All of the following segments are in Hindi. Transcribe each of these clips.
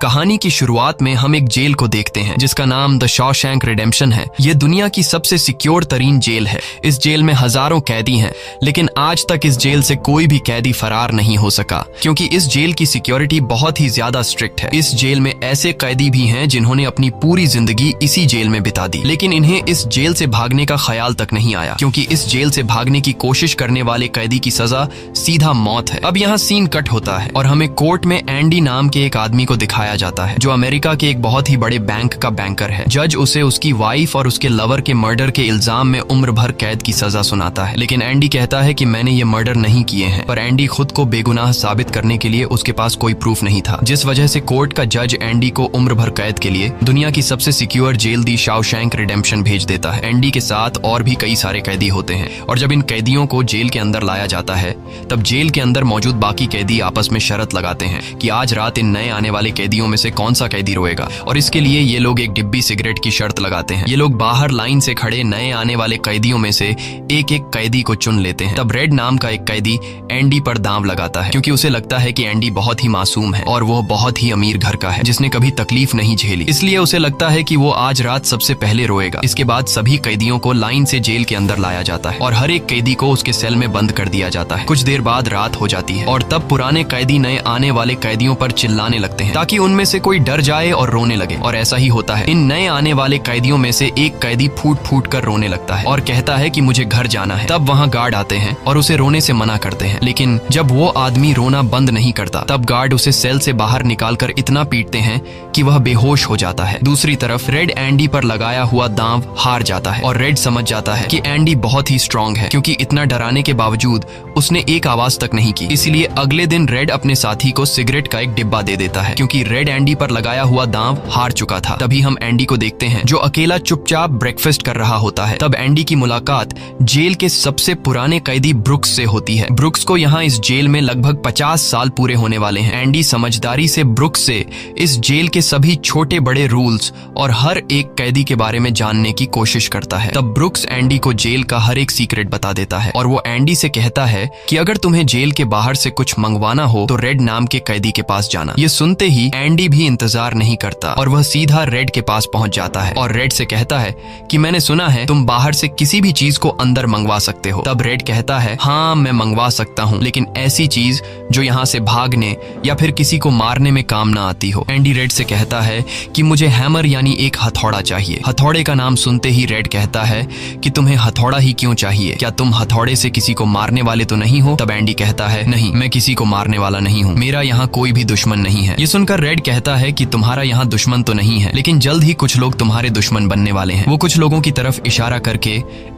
कहानी की शुरुआत में हम एक जेल को देखते हैं जिसका नाम द शॉशैंक रिडेम्पशन है। ये दुनिया की सबसे सिक्योर तरीन जेल है। इस जेल में हजारों कैदी हैं, लेकिन आज तक इस जेल से कोई भी कैदी फरार नहीं हो सका क्योंकि इस जेल की सिक्योरिटी बहुत ही ज्यादा स्ट्रिक्ट है। इस जेल में ऐसे कैदी भी हैं जिन्होंने अपनी पूरी जिंदगी इसी जेल में बिता दी, लेकिन इन्हें इस जेल से भागने का ख्याल तक नहीं आया क्योंकि इस जेल से भागने की कोशिश करने वाले कैदी की सजा सीधा मौत है। अब यहाँ सीन कट होता है और हमें कोर्ट में एंडी नाम के एक आदमी को दिखाया जाता है जो अमेरिका के एक बहुत ही बड़े बैंक का बैंकर है। जज उसे उसकी वाइफ और उसके लवर के मर्डर के इल्जाम में उम्र भर कैद की सजा सुनाता है, लेकिन एंडी कहता है कि मैंने ये मर्डर नहीं किए हैं। पर एंडी खुद को बेगुनाह साबित करने के लिए उसके पास कोई प्रूफ नहीं था, जिस वजह से कोर्ट का जज एंडी को उम्र भर कैद के लिए दुनिया की सबसे सिक्योर जेल दी शॉशैंक रिडेम्पशन भेज देता है। एंडी के साथ और भी कई सारे कैदी होते हैं और जब इन कैदियों को जेल के अंदर लाया जाता है तब जेल के अंदर मौजूद बाकी कैदी आपस में शर्त लगाते हैं कि आज रात इन नए आने वाले कैदियों में से कौन सा कैदी रोएगा, और इसके लिए ये लोग एक डिब्बी सिगरेट की शर्त लगाते हैं। ये लोग बाहर लाइन से खड़े नए आने वाले कैदियों में से एक एक कैदी को चुन लेते हैं। तब रेड नाम का एक कैदी एंडी पर दांव लगाता है क्योंकि उसे लगता है कि एंडी बहुत ही मासूम है और वो बहुत ही अमीर घर का है जिसने कभी तकलीफ नहीं झेली, इसलिए उसे लगता है कि वो आज रात सबसे पहले रोएगा। इसके बाद सभी कैदियों को लाइन से जेल के अंदर लाया जाता है और हर एक कैदी को उसके सेल में बंद कर दिया जाता है। कुछ देर बाद रात हो जाती है और तब पुराने कैदी नए आने वाले कैदियों पर चिल्लाने लगते हैं ताकि उनमें से कोई डर जाए और रोने लगे, और ऐसा ही होता है। इन नए आने वाले कैदियों में से एक कैदी फूट फूट कर रोने लगता है और कहता है कि मुझे घर जाना है। तब वहाँ गार्ड आते हैं और उसे रोने से मना करते हैं, लेकिन जब वो आदमी रोना बंद नहीं करता तब गार्ड उसे सेल से बाहर निकालकर इतना पीटते हैं कि वह बेहोश हो जाता है। दूसरी तरफ रेड एंडी पर लगाया हुआ दांव हार जाता है और रेड समझ जाता है कि एंडी बहुत ही स्ट्रांग है क्योंकि इतना डराने के बावजूद उसने एक आवाज तक नहीं की। इसलिए अगले दिन रेड अपने साथी को सिगरेट का एक डिब्बा दे देता है क्योंकि रेड एंडी पर लगाया हुआ दांव हार चुका था। तभी हम एंडी को देखते हैं जो अकेला चुपचाप ब्रेकफास्ट कर रहा होता है। तब एंडी की मुलाकात जेल के सबसे पुराने कैदी ब्रुक्स से होती है। ब्रुक्स को यहाँ इस जेल में लगभग 50 साल पूरे होने वाले हैं। एंडी समझदारी से ब्रुक्स से इस जेल के सभी छोटे बड़े रूल्स और हर एक कैदी के बारे में जानने की कोशिश करता है। तब ब्रुक्स एंडी को जेल का हर एक सीक्रेट बता देता है और वो एंडी से कहता है कि अगर तुम्हें जेल के बाहर से कुछ मंगवाना हो तो रेड नाम के कैदी के पास जाना। ये सुनते ही एंडी भी इंतजार नहीं करता और वह सीधा रेड के पास पहुंच जाता है और रेड से कहता है कि मैंने सुना है तुम बाहर से किसी भी चीज को अंदर मंगवा सकते हो। तब रेड कहता है हाँ मैं मंगवा सकता हूँ, लेकिन ऐसी चीज जो यहाँ से भागने या फिर किसी को मारने में काम ना आती हो। एंडी रेड से कहता है कि मुझे हैमर यानी एक हथौड़ा चाहिए। हथौड़े का नाम सुनते ही रेड कहता है कि तुम्हें हथौड़ा ही क्यों चाहिए, क्या तुम हथौड़े से किसी को मारने वाले तो नहीं हो? तब एंडी कहता है नहीं, मैं किसी को मारने वाला नहीं हूँ, मेरा यहाँ कोई भी दुश्मन नहीं है। ये सुनकर रेड कहता है कि तुम्हारा यहाँ दुश्मन तो नहीं है, लेकिन जल्द ही कुछ लोग तुम्हारे दुश्मन बनने वाले हैं। वो कुछ लोगों की तरफ इशारा करके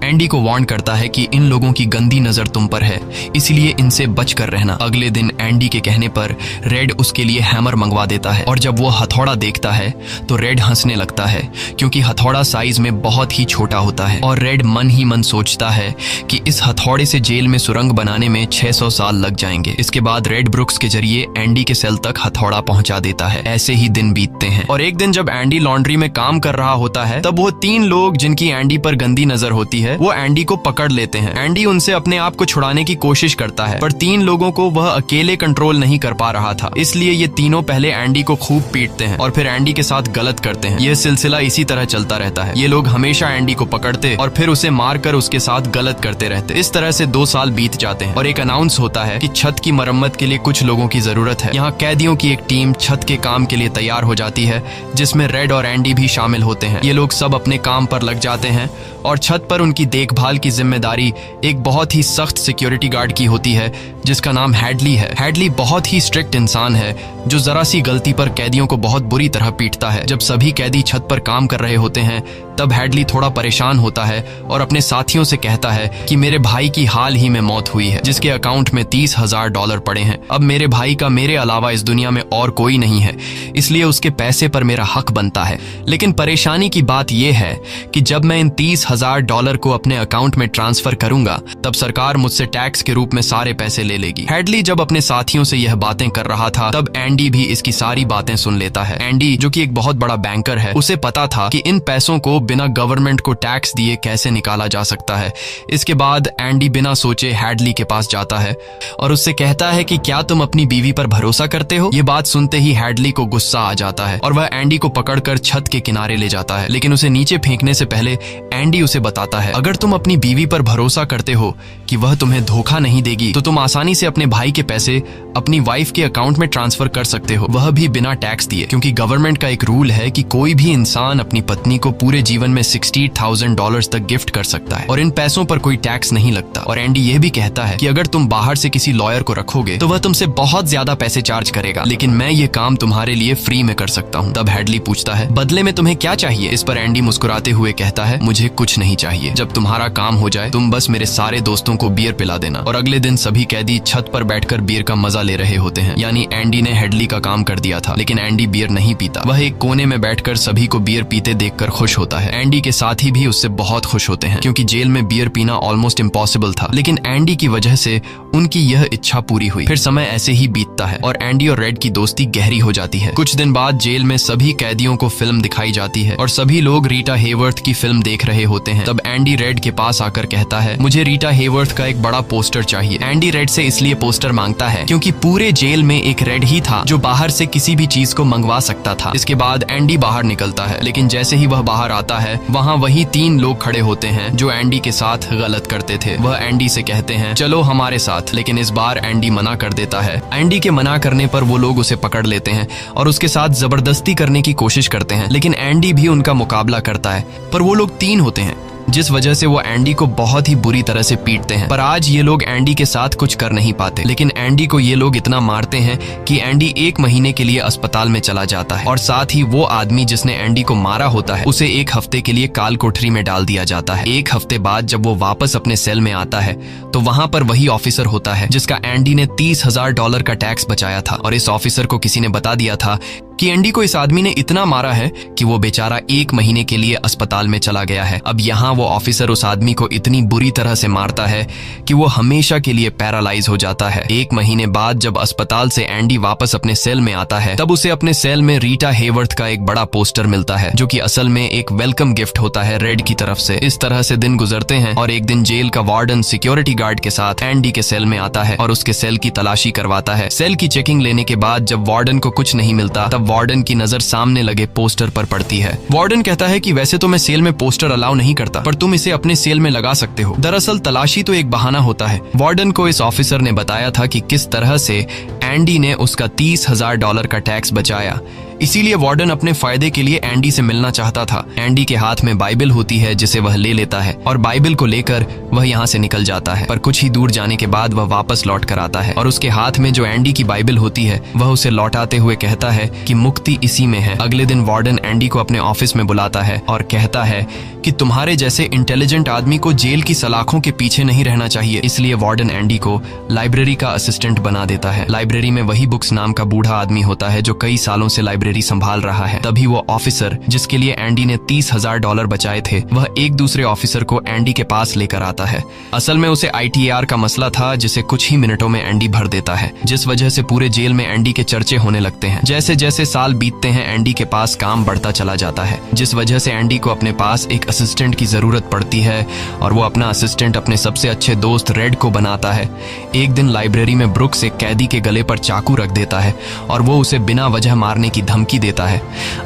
एंडी को वार्न करता है कि इन लोगों की गंदी नजर तुम पर है, इसलिए इनसे बच कर रहना। अगले दिन एंडी के कहने पर रेड उसके लिए हैमर मंगवा देता है और जब वो हथौड़ा देखता है तो रेड हंसने लगता है क्योंकि हथौड़ा साइज में बहुत ही छोटा होता है और रेड मन ही मन सोचता है कि इस हथौड़े से जेल में सुरंग बनाने में 600 साल लग जाएंगे। इसके बाद रेड ब्रुक्स के जरिए एंडी के सेल तक हथौड़ा पहुंचा देता है। ऐसे ही दिन बीतते हैं और एक दिन जब एंडी लॉन्ड्री में काम कर रहा होता है तब वो 3 लोग जिनकी एंडी पर गंदी नजर होती है वो एंडी को पकड़ लेते हैं। एंडी उनसे अपने आप को छुड़ाने की कोशिश करता है पर 3 लोगों को वह अकेले कंट्रोल नहीं कर पा रहा था, इसलिए ये तीनों पहले एंडी को खूब पीटते हैं और फिर एंडी के साथ गलत करते हैं। यह सिलसिला इसी तरह चलता रहता है। ये लोग हमेशा एंडी को पकड़ते और फिर उसे मारकर उसके साथ गलत करते रहते। इस तरह से 2 साल बीत जाते हैं और एक अनाउंस होता है कि छत की मरम्मत के लिए कुछ लोगों की जरूरत है। यहाँ कैदियों की एक टीम छत के काम के लिए तैयार हो जाती है जिसमें रेड और एंडी भी शामिल होते हैं। ये लोग सब अपने काम पर लग जाते हैं और छत पर उनकी देखभाल की जिम्मेदारी एक बहुत ही सख्त सिक्योरिटी गार्ड की होती है जिसका नाम हैडली है। हैडली बहुत ही स्ट्रिक्ट इंसान है जो जरा सी गलती पर कैदियों को बहुत बुरी तरह पीटता है। जब सभी कैदी छत पर काम कर रहे होते हैं तब हैडली थोड़ा परेशान होता है और अपने साथियों से कहता है कि मेरे भाई की हाल ही में मौत हुई है जिसके अकाउंट में $30,000 पड़े हैं। अब मेरे भाई का मेरे अलावा इस दुनिया में और कोई नहीं है, इसलिए उसके पैसे पर मेरा हक बनता है। लेकिन परेशानी की बात यह है कि जब मैं इन $30,000 को अपने अकाउंट में ट्रांसफर करूंगा तब सरकार मुझसे टैक्स के रूप में सारे पैसे ले लेगी। हैडली जब अपने साथियों से यह बातें कर रहा था तब एंडी भी इसकी सारी बातें सुन लेता है। एंडी जो कि एक बहुत बड़ा बैंकर है, उसे पता था कि इन पैसों को बिना गवर्नमेंट को टैक्स दिए कैसे निकाला जा सकता है। इसके बाद एंडी बिना सोचे हैडली के पास जाता है और उससे कहता है कि क्या तुम अपनी बीवी पर भरोसा करते हो। ये बात सुनते ही हैडली को गुस्सा आ जाता है और वह एंडी को पकड़कर छत के किनारे ले जाता है, लेकिन उसे नीचे फेंकने से पहले एंडी उसे बताता है, अगर तुम अपनी बीवी पर भरोसा करते हो कि वह तुम्हें धोखा नहीं देगी तो तुम आसानी से अपने भाई के पैसे अपनी वाइफ के अकाउंट में ट्रांसफर कर सकते हो, वह भी बिना टैक्स दिए, क्योंकि गवर्नमेंट का एक रूल है कि कोई भी इंसान अपनी पत्नी को पूरे जीवन में $60,000 तक गिफ्ट कर सकता है और इन पैसों पर कोई टैक्स नहीं लगता। और एंडी ये भी कहता है कि अगर तुम बाहर से किसी लॉयर को रखोगे तो वह तुमसे बहुत ज्यादा पैसे चार्ज करेगा, लेकिन मैं ये काम तुम्हारे लिए फ्री में कर सकता हूँ। तब हैडली पूछता है, बदले में तुम्हें क्या चाहिए? इस पर एंडी मुस्कुराते हुए कहता है, मुझे कुछ नहीं चाहिए, जब तुम्हारा काम हो जाए तुम बस मेरे सारे दोस्तों को बियर पिला देना। और अगले दिन सभी कैदी छत पर बैठकर बियर का मजा ले रहे होते हैं, यानी एंडी ने हैडली का काम कर दिया था। लेकिन एंडी बियर नहीं पीता, वह एक कोने में बैठकर सभी को बियर पीते देखकर खुश होता है। एंडी के साथी भी उससे बहुत खुश होते हैं, क्योंकि जेल में बियर पीना ऑलमोस्ट इम्पॉसिबल था, लेकिन एंडी की वजह से उनकी यह इच्छा पूरी हुई। फिर समय ऐसे ही बीतता है और एंडी और रेड की दोस्ती गहरी हो जाती है। कुछ दिन बाद जेल में सभी कैदियों को फिल्म दिखाई जाती है और सभी लोग रीटा हेवर्थ की फिल्म देख रहे होते हैं। तब एंडी रेड के पास आकर कहता है, मुझे रीटा हेवर्थ का एक बड़ा पोस्टर चाहिए। एंडी रेड से इसलिए पोस्टर मांगता है क्योंकि पूरे जेल में एक रेड ही था जो बाहर से किसी भी चीज को मंगवा सकता था। इसके बाद एंडी बाहर निकलता है, लेकिन जैसे ही वह बाहर आता है वहाँ वही 3 लोग खड़े होते हैं जो एंडी के साथ गलत करते थे। वह एंडी से कहते हैं, चलो हमारे साथ, लेकिन इस बार एंडी मना कर देता है। एंडी के मना करने पर वो लोग उसे पकड़ लेते हैं और उसके साथ जबरदस्ती करने की कोशिश करते हैं, लेकिन एंडी भी उनका मुकाबला करता है। पर वो लोग 3 होते हैं, जिस वजह से वो एंडी को बहुत ही बुरी तरह से पीटते हैं। पर आज ये लोग एंडी के साथ कुछ कर नहीं पाते, लेकिन एंडी को ये लोग इतना मारते हैं कि एंडी 1 महीने के लिए अस्पताल में चला जाता है और साथ ही वो आदमी जिसने एंडी को मारा होता है उसे 1 हफ्ते के लिए काल कोठरी में डाल दिया जाता है। 1 हफ्ते बाद जब वो वापस अपने सेल में आता है तो वहाँ पर वही ऑफिसर होता है जिसका एंडी ने $30,000 का टैक्स बचाया था। और इस ऑफिसर को किसी ने बता दिया था कि एंडी को इस आदमी ने इतना मारा है कि वो बेचारा 1 महीने के लिए अस्पताल में चला गया है। अब यहाँ वो ऑफिसर उस आदमी को इतनी बुरी तरह से मारता है कि वो हमेशा के लिए पैरालाइज हो जाता है। 1 महीने बाद जब अस्पताल से एंडी वापस अपने सेल में आता है तब उसे अपने सेल में रीटा हेवर्थ का एक बड़ा पोस्टर मिलता है, जो कि असल में एक वेलकम गिफ्ट होता है रेड की तरफ से। इस तरह से दिन गुजरते हैं और एक दिन जेल का वार्डन सिक्योरिटी गार्ड के साथ एंडी के सेल में आता है और उसके सेल की तलाशी करवाता है। सेल की चेकिंग लेने के बाद जब वार्डन को कुछ नहीं मिलता तब वार्डन की नजर सामने लगे पोस्टर पर पड़ती है। वार्डन कहता है कि वैसे तो मैं सेल में पोस्टर अलाउ नहीं करता, पर तुम इसे अपने सेल में लगा सकते हो। दरअसल तलाशी तो एक बहाना होता है। वार्डन को इस ऑफिसर ने बताया था कि किस तरह से एंडी ने उसका $30,000 का टैक्स बचाया, इसीलिए वार्डन अपने फायदे के लिए एंडी से मिलना चाहता था। एंडी के हाथ में बाइबल होती है जिसे वह ले लेता है और बाइबल को लेकर वह यहाँ से निकल जाता है। पर कुछ ही दूर जाने के बाद वह वापस लौट कर आता है और उसके हाथ में जो एंडी की बाइबल होती है वह उसे लौटाते हुए कहता है कि मुक्ति इसी में है। अगले दिन वार्डन एंडी को अपने ऑफिस में बुलाता है और कहता है कि तुम्हारे जैसे इंटेलिजेंट आदमी को जेल की सलाखों के पीछे नहीं रहना चाहिए। इसलिए वार्डन एंडी को लाइब्रेरी का असिस्टेंट बना देता है। लाइब्रेरी में वही बुक्स नाम का बूढ़ा आदमी होता है जो कई सालों से लाइब्रेरी संभाल रहा है। तभी वो ऑफिसर जिसके लिए एंडी ने $30,000 बचाए थे वह एक दूसरे ऑफिसर को एंडी के पास लेकर आता है। असल में उसे ITAR का मसला था जिसे कुछ ही मिनटों में एंडी भर देता है, जिस वजह से पूरे जेल में एंडी के चर्चे होने लगते हैं। जैसे जैसे साल बीतते हैं एंडी के पास काम बढ़ता चला जाता है, जिस वजह से एंडी को अपने पास एक असिस्टेंट की जरूरत पड़ती है और वो अपना असिस्टेंट अपने सबसे अच्छे दोस्त रेड को बनाता है। एक दिन लाइब्रेरी में ब्रुक्स एक कैदी के गले पर चाकू रख देता है और वो उसे बिना वजह मारने की धमकी देता है।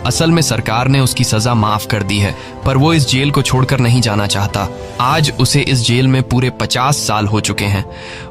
असल में सरकार ने उसकी सजा माफ कर दी है, पर वो इस जेल को छोड़कर नहीं जाना चाहता। आज उसे इस जेल में पूरे 50 साल हो चुके हैं।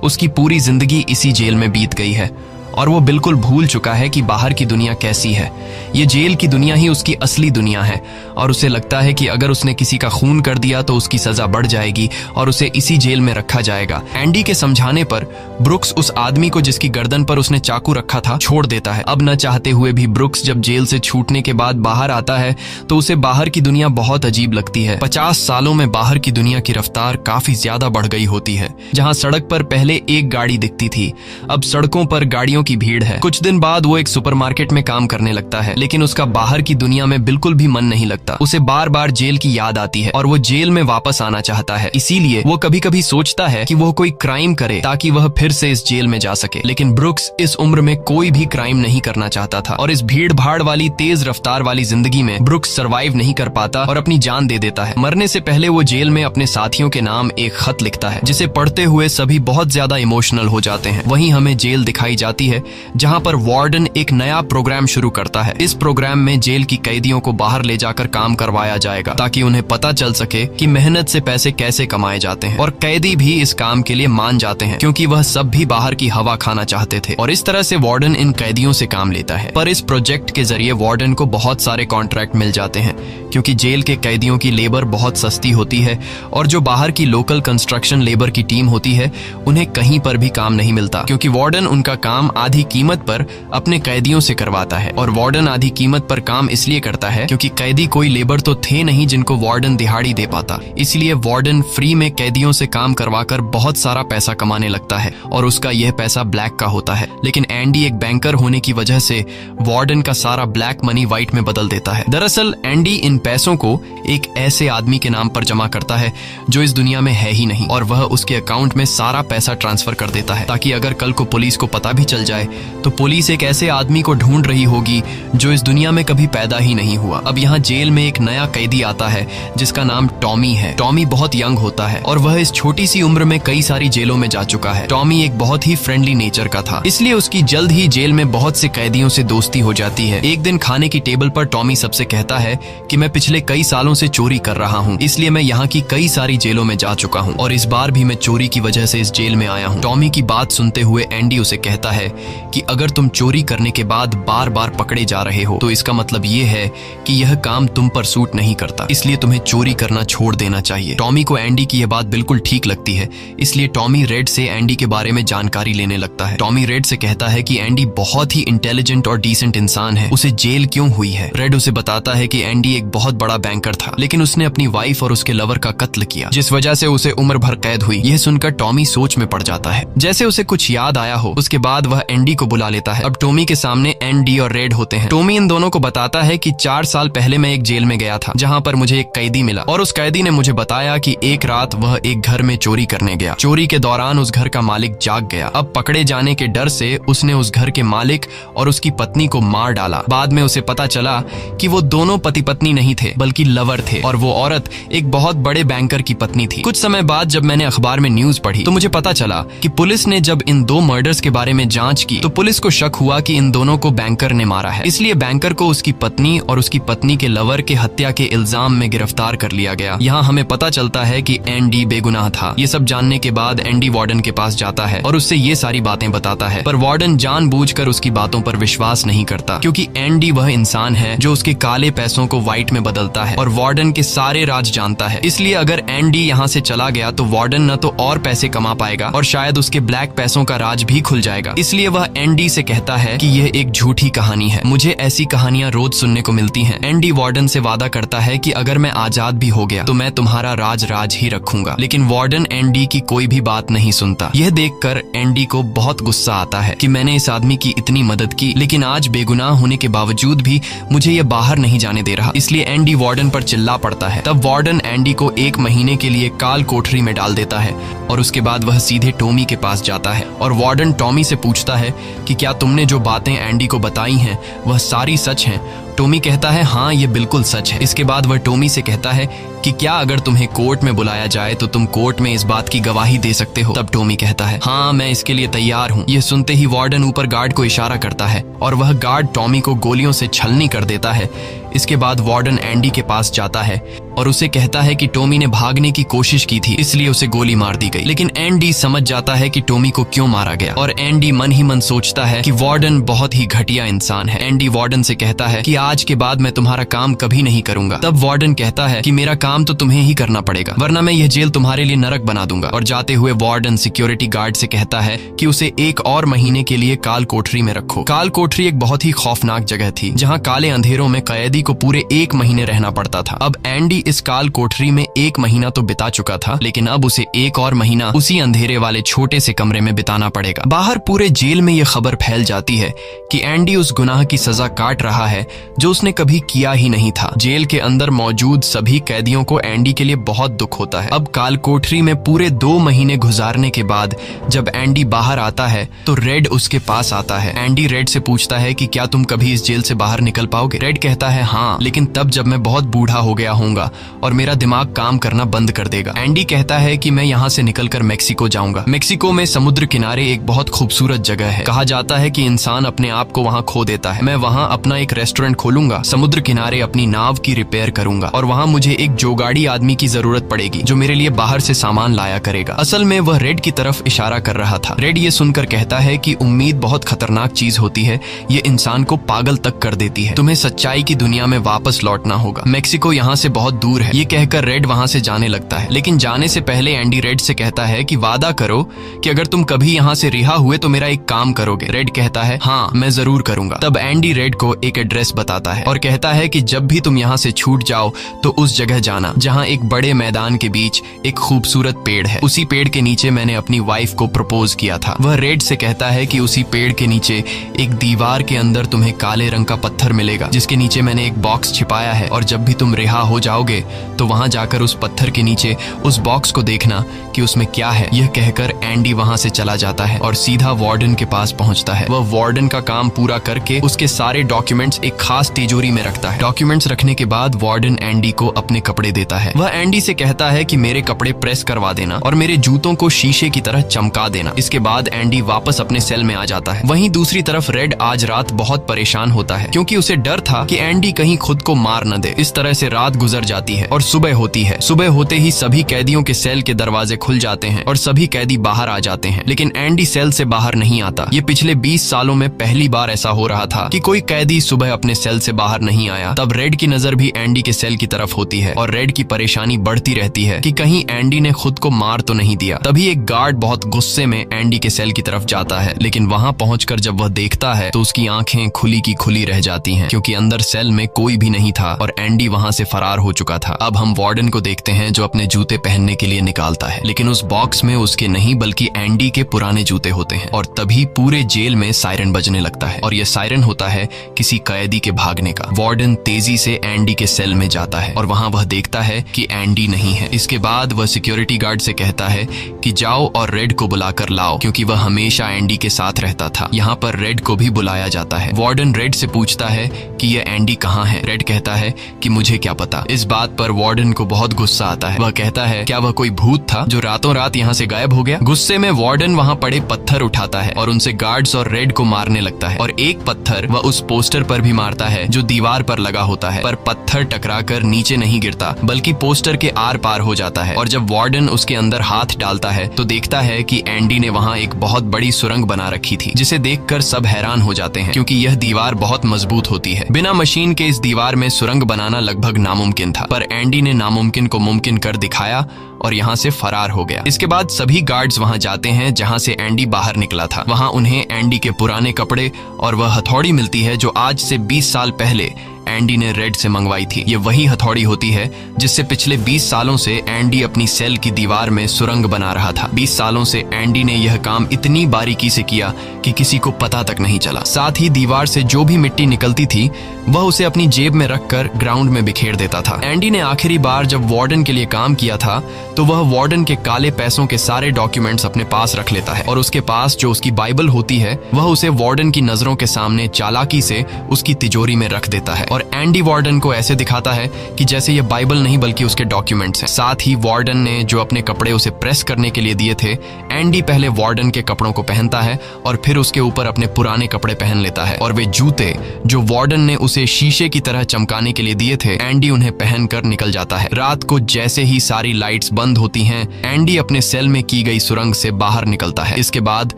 उसकी पूरी जिंदगी इसी जेल में बीत गई है और वो बिल्कुल भूल चुका है कि बाहर की दुनिया कैसी है। ये जेल की दुनिया ही उसकी असली दुनिया है और उसे लगता है कि अगर उसने किसी का खून कर दिया तो उसकी सजा बढ़ जाएगी और उसे इसी जेल में रखा जाएगा। एंडी के समझाने पर ब्रुक्स उस आदमी को जिसकी गर्दन पर उसने चाकू रखा था छोड़ देता है। अब न चाहते हुए भी ब्रुक्स जब जेल से छूटने के बाद बाहर आता है तो उसे बाहर की दुनिया बहुत अजीब लगती है। 50 सालों में बाहर की दुनिया की रफ्तार काफी ज्यादा बढ़ गई होती है। जहाँ सड़क पर पहले एक गाड़ी दिखती थी, अब सड़कों पर गाड़ियों की भीड़ है। कुछ दिन बाद वो एक सुपरमार्केट में काम करने लगता है, लेकिन उसका बाहर की दुनिया में बिल्कुल भी मन नहीं लगता। उसे बार बार जेल की याद आती है और वो जेल में वापस आना चाहता है। इसीलिए वो कभी कभी सोचता है कि वो कोई क्राइम करे ताकि वह फिर से इस जेल में जा सके। लेकिन ब्रुक्स इस उम्र में कोई भी क्राइम नहीं करना चाहता था और इस भीड़ भाड़ वाली तेज रफ्तार वाली जिंदगी में ब्रुक्स सरवाइव नहीं कर पाता और अपनी जान दे देता है। मरने से पहले वो जेल में अपने साथियों के नाम एक खत लिखता है, जिसे पढ़ते हुए सभी बहुत ज्यादा इमोशनल हो जाते हैं। वहीं हमें जेल दिखाई जाती है, जहां पर वार्डन एक नया प्रोग्राम शुरू करता है। इस प्रोग्राम में जेल की कैदियों को बाहर ले जाकर काम करवाया जाएगा ताकि उन्हें पता चल सके कि मेहनत से पैसे कैसे कमाए जाते हैं। और कैदी भी इस काम के लिए मान जाते हैं, क्योंकि वह सब भी बाहर की हवा खाना चाहते थे। और इस तरह से वार्डन इन कैदियों से काम लेता है। पर इस प्रोजेक्ट के जरिए वार्डन को बहुत सारे कॉन्ट्रैक्ट मिल जाते हैं, क्योंकि जेल के कैदियों की लेबर बहुत सस्ती होती है और जो बाहर की लोकल कंस्ट्रक्शन लेबर की टीम होती है उन्हें कहीं पर भी काम नहीं मिलता, क्योंकि वार्डन उनका काम आधी कीमत पर अपने कैदियों से करवाता है। और वार्डन आधी कीमत पर काम इसलिए करता है क्योंकि कैदी कोई लेबर तो थे नहीं जिनको वार्डन दिहाड़ी दे पाता। इसलिए वार्डन फ्री में कैदियों से काम करवाकर बहुत सारा पैसा कमाने लगता है और उसका यह पैसा ब्लैक का होता है। लेकिन एंडी एक बैंकर होने की वजह से वार्डन का सारा ब्लैक मनी व्हाइट में बदल देता है। दरअसल एंडी इन पैसों को एक ऐसे आदमी के नाम पर जमा करता है जो इस दुनिया में है ही नहीं, और वह उसके अकाउंट में सारा पैसा ट्रांसफर कर देता है ताकि अगर कल को पुलिस को पता भी चल जाए तो पुलिस एक ऐसे आदमी को ढूंढ रही होगी जो इस दुनिया में कभी पैदा ही नहीं हुआ। अब यहाँ जेल में एक नया कैदी आता है जिसका नाम टॉमी है। टॉमी बहुत यंग होता है और वह इस छोटी सी उम्र में कई सारी जेलों में जा चुका है। टॉमी एक बहुत ही फ्रेंडली नेचर का था, इसलिए उसकी जल्द ही जेल में बहुत से कैदियों से दोस्ती हो जाती है। एक दिन खाने की टेबल पर टॉमी सबसे कहता है कि मैं पिछले कई सालों से चोरी कर रहा हूँ, इसलिए मैं यहाँ की कई सारी जेलों में जा चुका हूँ और इस बार भी मैं चोरी की वजह से इस जेल में आया हूँ। टॉमी की बात सुनते हुए एंडी उसे कहता है कि अगर तुम चोरी करने के बाद बार बार पकड़े जा रहे हो तो इसका मतलब ये है कि यह काम तुम पर सूट नहीं करता, इसलिए तुम्हें चोरी करना छोड़ देना चाहिए। टॉमी को एंडी की यह बात बिल्कुल ठीक लगती है, इसलिए टॉमी रेड से एंडी के बारे में जानकारी लेने लगता है। टॉमी रेड से कहता है कि एंडी बहुत ही इंटेलिजेंट और डिसेंट इंसान है, उसे जेल क्यों हुई है। रेड उसे बताता है कि एंडी एक बहुत बड़ा बैंकर था, लेकिन उसने अपनी वाइफ और उसके लवर का कत्ल किया, जिस वजह से उसे उम्र भर कैद हुई। यह सुनकर टॉमी सोच में पड़ जाता है, जैसे उसे कुछ याद आया हो। उसके बाद वह एंडी को बुला लेता है। अब टॉमी के सामने एंडी और रेड होते हैं। टॉमी इन दोनों को बताता है कि 4 साल पहले मैं एक जेल में गया था, जहाँ पर मुझे एक कैदी मिला और उस कैदी ने मुझे बताया कि एक रात वह एक घर में चोरी करने गया। चोरी के दौरान उस घर का मालिक जाग गया। अब पकड़े जाने के डर से उसने उस घर के मालिक और उसकी पत्नी को मार डाला। बाद में उसे पता चला कि वो दोनों पति पत्नी नहीं थे बल्कि लवर थे और वो औरत एक बहुत बड़े बैंकर की पत्नी थी। कुछ समय बाद जब मैंने अखबार में न्यूज पढ़ी तो मुझे पता चला कि पुलिस ने जब इन 2 मर्डर्स के बारे में जांच की तो पुलिस को शक हुआ कि इन दोनों को बैंकर ने मारा है। इसलिए बैंकर को उसकी पत्नी और उसकी पत्नी के लवर के हत्या के इल्जाम में गिरफ्तार कर लिया गया। यहाँ हमें पता चलता है कि एंडी बेगुनाह था। ये सब जानने के बाद एंडी वार्डन के पास जाता है और उससे ये सारी बातें बताता है, पर वार्डन जानबूझकर उसकी बातों पर विश्वास नहीं करता, क्योंकि एंडी वह इंसान है जो उसके काले पैसों को व्हाइट में बदलता है और वार्डन के सारे राज जानता है। इसलिए अगर एंडी यहाँ से चला गया तो वार्डन न तो और पैसे कमा पाएगा और शायद उसके ब्लैक पैसों का राज भी खुल जाएगा। इसलिए वह एंडी से कहता है कि यह एक झूठी कहानी है, मुझे ऐसी कहानियां रोज सुनने को मिलती हैं। एंडी वार्डन से वादा करता है कि अगर मैं आजाद भी हो गया तो मैं तुम्हारा राज ही रखूंगा, लेकिन वार्डन एंडी की कोई भी बात नहीं सुनता। यह देखकर एंडी को बहुत गुस्सा आता है कि मैंने इस आदमी की इतनी मदद की, लेकिन आज बेगुनाह होने के बावजूद भी मुझे यह बाहर नहीं जाने दे रहा। इसलिए एंडी वार्डन पर चिल्ला पड़ता है। तब वार्डन एंडी को 1 महीने के लिए काल कोठरी में डाल देता है और उसके बाद वह सीधे टॉमी के पास जाता है और वार्डन टॉमी से पूछता है कि क्या तुमने जो बातें एंडी को बताई हैं वह सारी सच हैं। टॉमी कहता है हाँ ये बिल्कुल सच है। इसके बाद वह टॉमी से कहता है कि क्या अगर तुम्हें कोर्ट में बुलाया जाए तो तुम कोर्ट में इस बात की गवाही दे सकते हो। तब टॉमी कहता है हाँ मैं इसके लिए तैयार हूँ। यह सुनते ही वार्डन ऊपर गार्ड को इशारा करता है और वह गार्ड टॉमी को गोलियों से छलनी कर देता है। इसके बाद वार्डन एंडी के पास जाता है और उसे कहता है कि टॉमी ने भागने की कोशिश की थी इसलिए उसे गोली मार दी गई। लेकिन एंडी समझ जाता है कि टॉमी को क्यों मारा गया और एंडी मन ही मन सोचता है कि वार्डन बहुत ही घटिया इंसान है। एंडी वार्डन से कहता है कि आज के बाद मैं तुम्हारा काम कभी नहीं करूंगा। तब वार्डन कहता है कि मेरा काम तो तुम्हें ही करना पड़ेगा वरना मैं यह जेल तुम्हारे लिए नरक बना दूंगा। और जाते हुए वार्डन सिक्योरिटी गार्ड से कहता है कि उसे 1 और महीने के लिए काल कोठरी में रखो। काल कोठरी एक बहुत ही खौफनाक जगह थी जहाँ काले अंधेरों में कैदी को पूरे 1 महीने रहना पड़ता था। अब एंडी इस काल कोठरी में 1 महीना तो बिता चुका था, लेकिन अब उसे 1 और महीना उसी अंधेरे वाले छोटे से कमरे में बिताना पड़ेगा। बाहर पूरे जेल में यह खबर फैल जाती है कि एंडी उस गुनाह की सजा काट रहा है जो उसने कभी किया ही नहीं था। जेल के अंदर मौजूद सभी कैदियों को एंडी के लिए बहुत दुख होता है। अब काल कोठरी में पूरे 2 महीने गुजारने के बाद जब एंडी बाहर आता है तो रेड उसके पास आता है। एंडी रेड से पूछता है कि क्या तुम कभी इस जेल से बाहर निकल पाओगे? रेड कहता है हाँ, लेकिन तब जब मैं बहुत बूढ़ा हो गया होऊंगा और मेरा दिमाग काम करना बंद कर देगा। एंडी कहता है कि मैं यहाँ से निकलकर मेक्सिको जाऊंगा। मेक्सिको में समुद्र किनारे एक बहुत खूबसूरत जगह है। कहा जाता है कि इंसान अपने आप को वहाँ खो देता है। मैं वहाँ अपना एक रेस्टोरेंट खोलूंगा, समुद्र किनारे अपनी नाव की रिपेयर करूंगा और वहाँ मुझे एक जोगाड़ी आदमी की जरूरत पड़ेगी जो मेरे लिए बाहर से सामान लाया करेगा। असल में वह रेड की तरफ इशारा कर रहा था। रेड ये सुनकर कहता है कि उम्मीद बहुत खतरनाक चीज होती है, ये इंसान को पागल तक कर देती है। तुम्हें सच्चाई की दुनिया में वापस लौटना होगा। मेक्सिको यहाँ से बहुत दूर है। ये कहकर रेड वहाँ से जाने लगता है, लेकिन जाने से पहले एंडी रेड से कहता है कि वादा करो कि अगर तुम कभी यहाँ से रिहा हुए तो मेरा एक काम करोगे। रेड कहता है हाँ, मैं जरूर करूंगा। तब एंडी रेड को एक एड्रेस बताता है और कहता है कि जब भी तुम यहाँ से छूट जाओ तो उस जगह जाना जहाँ एक बड़े मैदान के बीच एक खूबसूरत पेड़ है। उसी पेड़ के नीचे मैंने अपनी वाइफ को प्रपोज किया था। वह रेड से कहता है कि उसी पेड़ के नीचे एक दीवार के अंदर तुम्हें काले रंग का पत्थर मिलेगा जिसके नीचे मैंने एक बॉक्स छिपाया है, और जब भी तुम रिहा हो जाओगे तो वहां जाकर उस पत्थर के नीचे उस बॉक्स को देखना कि उसमें क्या है। यह कहकर एंडी वहां से चला जाता है और सीधा वार्डन के पास पहुंचता है। वह वार्डन का काम पूरा करके उसके सारे डॉक्यूमेंट्स एक खास तिजोरी में रखता है। डॉक्यूमेंट्स रखने के बाद वार्डन एंडी को अपने कपड़े देता है। वह एंडी से कहता है कि मेरे कपड़े प्रेस करवा देना और मेरे जूतों को शीशे की तरह चमका देना। इसके बाद एंडी वापस अपने सेल में आ जाता है। वहीं दूसरी तरफ रेड आज रात बहुत परेशान होता है क्योंकि उसे डर था कि एंडी कहीं खुद को मार न दे। इस तरह से रात गुजर जाती है और सुबह होती है। सुबह होते ही सभी कैदियों के सेल के दरवाजे खुल जाते हैं और सभी कैदी बाहर आ जाते हैं, लेकिन एंडी सेल से बाहर नहीं आता। ये पिछले 20 सालों में पहली बार ऐसा हो रहा था कि कोई कैदी सुबह अपने सेल से बाहर नहीं आया। तब रेड की नजर भी एंडी के सेल की तरफ होती है और रेड की परेशानी बढ़ती रहती है कि कहीं एंडी ने खुद को मार तो नहीं दिया। तभी एक गार्ड बहुत गुस्से में एंडी के सेल की तरफ जाता है, लेकिन वहां पहुंचकर जब वह देखता है तो उसकी आंखें खुली की खुली रह जाती हैं क्योंकि अंदर सेल में कोई भी नहीं था और एंडी वहां से फरार हो चुका था। अब हम वार्डन को देखते हैं जो अपने जूते पहनने के लिए निकालता है, लेकिन उस बॉक्स में उसके नहीं बल्कि एंडी के पुराने जूते होते हैं। और तभी पूरे जेल में सायरन बजने लगता है और यह सायरन होता है किसी कैदी के भागने का। वार्डन तेजी से एंडी के सेल में जाता है और वहां वह देखता है कि एंडी नहीं है। इसके बाद वह सिक्योरिटी गार्ड से कहता है कि जाओ और रेड को बुलाकर लाओ, क्योंकि वह हमेशा एंडी के साथ रहता था। यहाँ पर रेड को भी बुलाया जाता है। वार्डन रेड से पूछता है कि यह एंडी कहाँ है। रेड कहता है कि मुझे क्या पता। इस बात पर वार्डन को बहुत गुस्सा आता है। वह कहता है क्या वह कोई भूत था जो रातों रात यहाँ से गायब हो गया। गुस्से में वार्डन वहाँ पड़े पत्थर उठाता है और उनसे गार्ड्स और रेड को मारने लगता है, और एक पत्थर वह उस पोस्टर पर भी मारता है जो दीवार पर लगा होता है, पर पत्थर टकराकर नीचे नहीं गिरता बल्कि पोस्टर के आर पार हो जाता है। और जब वार्डन उसके अंदर हाथ डालता है तो देखता है कि एंडी ने वहाँ एक बहुत बड़ी सुरंग बना रखी थी, जिसे देखकर सब हैरान हो जाते हैं क्योंकि यह दीवार बहुत मजबूत होती है। बिना मशीन के इस दीवार में सुरंग बनाना लगभग नामुमकिन था, पर एंडी ने नामुमकिन को मुमकिन कर दिखाया और यहाँ से फरार हो गया। इसके बाद सभी गार्ड्स वहाँ जाते हैं जहाँ से एंडी बाहर निकला था। वहाँ उन्हें एंडी के पुराने कपड़े और वह हथौड़ी मिलती है जो आज से 20 साल पहले एंडी ने रेड से मंगवाई थी। ये वही हथौड़ी होती है जिससे पिछले 20 सालों से एंडी अपनी सेल की दीवार में सुरंग बना रहा था। 20 सालों से एंडी ने यह काम इतनी बारीकी से किया कि किसी को पता तक नहीं चला। साथ ही दीवार से जो भी मिट्टी निकलती थी वह उसे अपनी जेब में रखकर ग्राउंड में बिखेर देता था। एंडी ने आखिरी बार जब वार्डन के लिए काम किया था तो वह वार्डन के काले पैसों के सारे डॉक्यूमेंट्स अपने पास रख लेता है और उसके पास जो उसकी बाइबल होती है वह उसे वार्डन की नजरों के सामने चालाकी से उसकी तिजोरी में रख देता है। और एंडी वार्डन को ऐसे दिखाता है कि जैसे ये बाइबल नहीं बल्कि उसके डॉक्यूमेंट्स हैं। साथ ही वार्डन ने जो अपने कपड़े उसे प्रेस करने के लिए दिए थे, एंडी पहले वार्डन के कपड़ों को पहनता है और फिर उसके ऊपर अपने पुराने कपड़े पहन लेता है। और वे जूते जो वार्डन ने उसे शीशे की तरह चमकाने के लिए दिए थे, एंडी उन्हें पहनकर निकल जाता है। रात को जैसे ही सारी लाइट्स बंद होती हैं, एंडी अपने सेल में की गई सुरंग से बाहर निकलता है। इसके बाद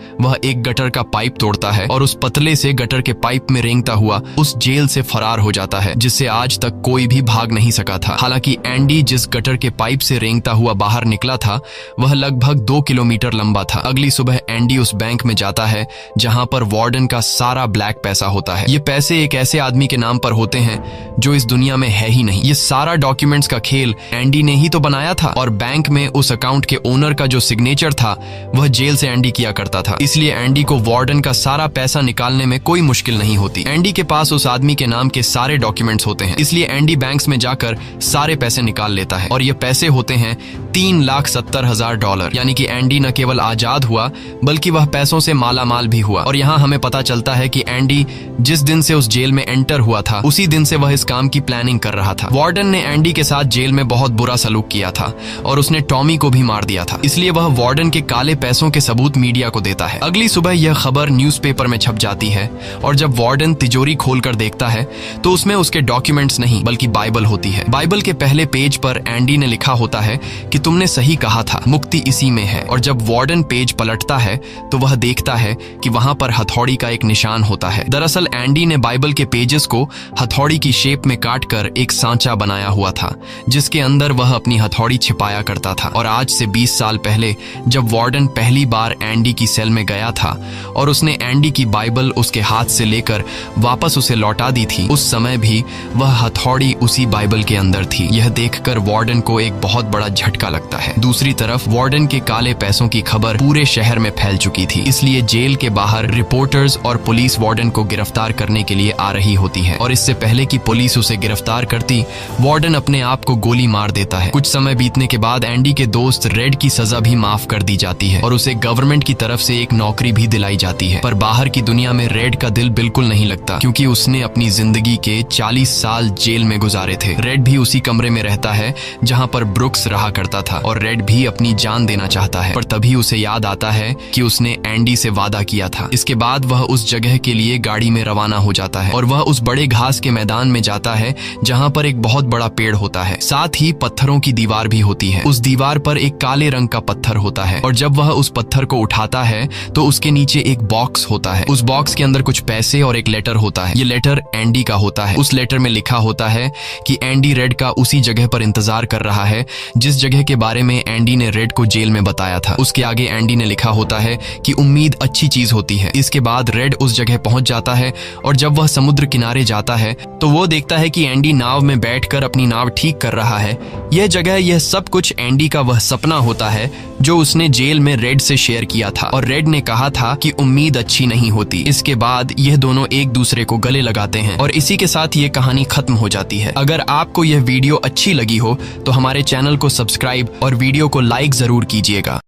वह एक गटर का पाइप तोड़ता है और उस पतले से गटर के पाइप में रेंगता हुआ उस जेल से फरार हो जाता है जिससे आज तक कोई भी भाग नहीं सका था। हालांकि एंडी जिस गटर के पाइप से रेंगता हुआ बाहर निकला था वह लगभग 2 किलोमीटर लंबा था। अगली सुबह एंडी उस बैंक में जाता है जहां पर वार्डन का सारा ब्लैक पैसा होता है। ये पैसे एक ऐसे आदमी के नाम पर होते हैं जो इस दुनिया में है ही नहीं। ये सारा डॉक्यूमेंट्स का खेल एंडी ने ही तो बनाया था और बैंक में उस अकाउंट के ओनर का जो सिग्नेचर था वह जेल से एंडी किया करता था। इसलिए एंडी को वार्डन का सारा पैसा निकालने में कोई मुश्किल नहीं होती। एंडी के पास उस आदमी के नाम के सारे डॉक्यूमेंट्स होते हैं, इसलिए एंडी बैंक्स में जाकर सारे पैसे निकाल लेता है और ये पैसे होते हैं $3,70,000। यानी कि एंडी न केवल आजाद हुआ बल्कि वह पैसों से माला माल भी हुआ। और यहाँ हमें पता चलता है कि एंडी जिस दिन से उस जेल में एंटर हुआ था उसी दिन से वह इस काम की प्लानिंग कर रहा था। वार्डन ने एंडी के साथ जेल में बहुत बुरा सलूक किया था और उसने टॉमी को भी मार दिया था, इसलिए वह वार्डन के काले पैसों के सबूत मीडिया को देता है। अगली सुबह यह खबर न्यूज़पेपर में छप जाती है और जब वार्डन तिजोरी खोलकर देखता है तो उसमें उसके डॉक्यूमेंट्स नहीं बल्कि बाइबल होती है। बाइबल के पहले पेज पर एंडी ने लिखा होता है कि तुमने सही कहा था, मुक्ति इसी में है। और जब वार्डन पेज पलटता है तो वह देखता है कि वहां पर हथौड़ी का एक निशान होता है। दरअसल एंडी ने बाइबल के पेजेस को हथौड़ी की शेप में काटकर एक सांचा बनाया हुआ था जिसके अंदर वह अपनी हथौड़ी छिपाया करता था। और आज से 20 साल पहले जब वार्डन पहली बार एंडी की सेल में गया था और उसने एंडी की बाइबल उसके हाथ से लेकर वापस उसे लौटा दी थी, उस समय भी वह हथौड़ी उसी बाइबल के अंदर थी। यह देखकर वार्डन को एक बहुत बड़ा झटका लगता है। दूसरी तरफ वार्डन के काले पैसों की खबर पूरे शहर में फैल चुकी थी, इसलिए जेल के बाहर रिपोर्टर्स और पुलिस वार्डन को गिरफ्तार करने के लिए आ रही होती है। और इससे पहले कि पुलिस उसे गिरफ्तार करती, वार्डन अपने आप को गोली मार देता है। कुछ समय बीतने के बाद एंडी के दोस्त रेड की सजा भी माफ कर दी जाती है और उसे गवर्नमेंट की तरफ से एक नौकरी भी दिलाई जाती है। पर बाहर की दुनिया में रेड का दिल बिल्कुल नहीं लगता क्योंकि उसने अपनी जिंदगी के 40 साल जेल में गुजारे थे। रेड भी उसी कमरे में रहता है जहां पर ब्रुक्स रहा करता था और रेड भी अपनी जान देना चाहता है, पर तभी उसे याद आता है कि उसने एंडी से वादा किया था। इसके बाद वह उस जगह के लिए गाड़ी में रवाना हो जाता है और वह उस बड़े घास के मैदान में जाता है जहां पर एक बहुत बड़ा पेड़ होता है, साथ ही पत्थरों की दीवार भी होती है। उस दीवार पर एक काले रंग का पत्थर होता है और जब वह उस पत्थर को उठाता है तो उसके नीचे एक बॉक्स होता है। उस बॉक्स के अंदर कुछ पैसे और एक लेटर होता है। ये लेटर एंडी का होता है। उस लेटर में लिखा होता है कि एंडी रेड का उसी जगह पर इंतजार कर रहा है जिस जगह के बारे में एंडी ने रेड को जेल में बताया था। उसके आगे एंडी ने लिखा होता है कि उम्मीद अच्छी चीज होती है। इसके बाद रेड उस जगह पहुंच जाता है और जब वह समुद्र किनारे जाता है तो वो देखता है कि एंडी नाव में बैठकर अपनी नाव ठीक कर रहा है। यह जगह, यह सब कुछ एंडी का वह सपना होता है जो उसने जेल में रेड से शेयर किया था और रेड ने कहा था कि उम्मीद अच्छी नहीं होती। इसके बाद यह दोनों एक दूसरे को गले लगाते हैं और इसी के साथ ये कहानी खत्म हो जाती है। अगर आपको यह वीडियो अच्छी लगी हो तो हमारे चैनल को सब्सक्राइब और वीडियो को लाइक जरूर कीजिएगा।